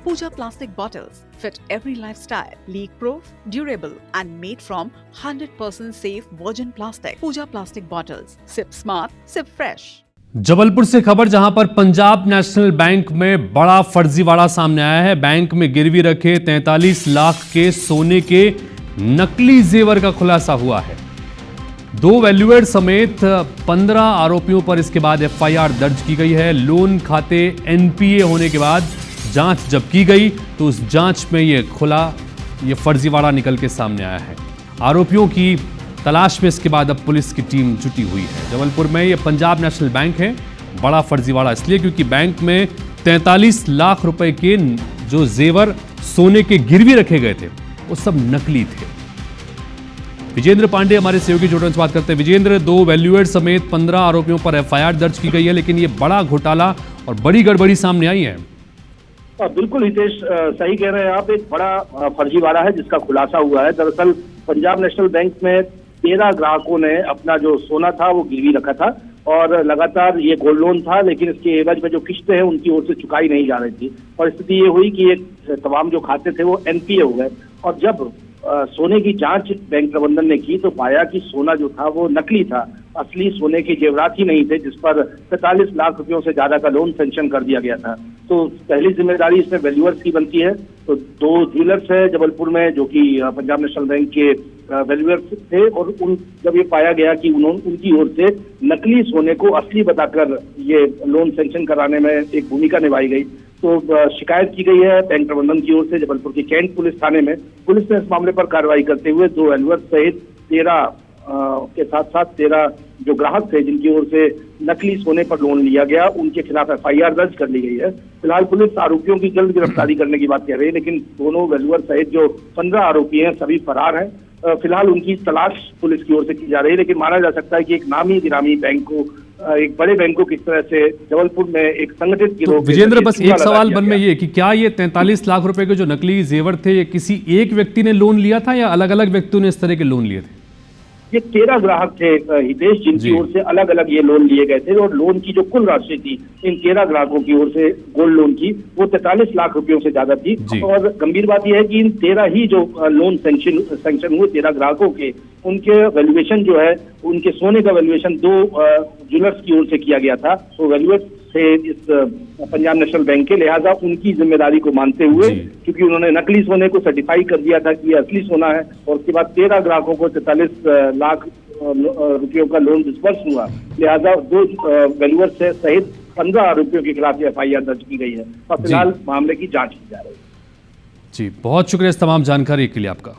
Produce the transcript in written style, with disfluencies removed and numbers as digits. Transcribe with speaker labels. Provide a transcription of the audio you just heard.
Speaker 1: Pooja plastic bottles fit every lifestyle, leak-proof, durable and made from 100% safe virgin plastic. Pooja plastic bottles. Sip smart, sip fresh.
Speaker 2: Jabalpur से खबर जहां पर Punjab national bank में बड़ा फर्जीवाड़ा सामने आया है। बैंक में गिरवी रखे 43 लाख के सोने के नकली जेवर का खुलासा हुआ है। 2 वैल्यूएड समेत 15 आरोपियों पर इसके बाद एफआईआर दर्ज की गई है। लोन खाते एनपीए होने के बाद जांच जब की गई तो उस जांच में ये फर्जीवाड़ा निकल के सामने आया है। आरोपियों की तलाश में इसके बाद अब पुलिस की टीम जुटी हुई है। जबलपुर में ये पंजाब नेशनल बैंक है। बड़ा फर्जीवाड़ा इसलिए क्योंकि बैंक में 43 लाख रुपए के जो जेवर सोने के गिरवी रखे गए थे वो सब नकली थे। विजेंद्र पांडे हमारे सहयोगी जुड़ने से बात करते हैं। विजेंद्र, 2 वैल्यूएड समेत 15 आरोपियों पर एफआईआर दर्ज की गई है, लेकिन ये बड़ा घोटाला और बड़ी गड़बड़ी सामने आई है।
Speaker 3: बिल्कुल हितेश, सही कह रहे हैं आप। एक बड़ा फर्जीवाड़ा है जिसका खुलासा हुआ है। दरअसल पंजाब नेशनल बैंक में 13 ग्राहकों ने अपना जो सोना था वो गिरवी रखा था और लगातार ये गोल्ड लोन था, लेकिन इसके एवज में जो किस्तें हैं उनकी ओर से चुकाई नहीं जा रही थी। और स्थिति ये हुई कि ये तमाम जो खाते थे वो एनपीए हो गए। और जब सोने की जांच बैंक प्रबंधन ने की तो पाया कि सोना जो था वो नकली था, असली सोने के जेवरात ही नहीं थे, जिस पर 45 लाख रुपयों से ज्यादा का लोन सैंक्शन कर दिया गया था। तो पहली जिम्मेदारी इसमें वैल्यूअर्स की बनती है। तो 2 ज्वेलर्स है जबलपुर में जो कि पंजाब नेशनल बैंक के वैल्यूअर्स थे, और जब ये पाया गया कि उनकी ओर से नकली सोने को असली बताकर ये लोन सैंक्शन कराने में एक भूमिका निभाई गई, तो शिकायत की गई है बैंक प्रबंधन की ओर से जबलपुर के कैंट पुलिस थाने में। पुलिस ने इस मामले पर कार्रवाई करते हुए 2 वैल्यूअर्स सहित 13 के साथ 13 जो ग्राहक थे जिनकी ओर से नकली सोने पर लोन लिया गया, उनके खिलाफ एफआईआर दर्ज कर ली गई है। फिलहाल पुलिस आरोपियों की जल्द गिरफ्तारी करने की बात कह रही है, लेकिन दोनों वैल्यूअर सहित जो 15 आरोपी हैं सभी फरार हैं। फिलहाल उनकी तलाश पुलिस की ओर से की जा रही है, लेकिन माना जा सकता है कि एक नामी गिरामी बैंक को, एक बड़े बैंक को किस तरह से जबलपुर में एक संगठित गिरोह।
Speaker 2: विजेंद्र, बस एक सवाल मन में ये कि क्या ये 43 लाख रुपए के जो नकली जेवर थे ये किसी एक व्यक्ति ने लोन लिया था या अलग अलग व्यक्तियों ने इस तरह के लोन लिए थे?
Speaker 3: ये 13 ग्राहक थे हितेश, जिनकी ओर से अलग अलग ये लोन लिए गए थे, और लोन की जो कुल राशि थी इन 13 ग्राहकों की ओर से गोल्ड लोन की वो 43 लाख रुपयों से ज्यादा थी। और गंभीर बात यह है कि इन 13 ही जो लोन सैंक्शन हुए 13 ग्राहकों के, उनके वैल्यूएशन जो है, उनके सोने का वैल्यूएशन 2 ज्वेलर्स की ओर से किया गया था। तो वैल्यूएशन थे इस पंजाब नेशनल बैंक के, लिहाजा उनकी जिम्मेदारी को मानते हुए, क्योंकि उन्होंने नकली सोने को सर्टिफाई कर दिया था कि ये असली सोना है, और उसके बाद 13 ग्राहकों को 43 लाख रुपयों का लोन डिस्बर्स हुआ, लिहाजा 2 वैल्यूअर्स से सहित 15 आरोपियों के खिलाफ एफआईआर दर्ज की गई है और फिलहाल मामले की जांच की जा रही है।
Speaker 2: जी, बहुत शुक्रिया इस तमाम जानकारी के लिए आपका।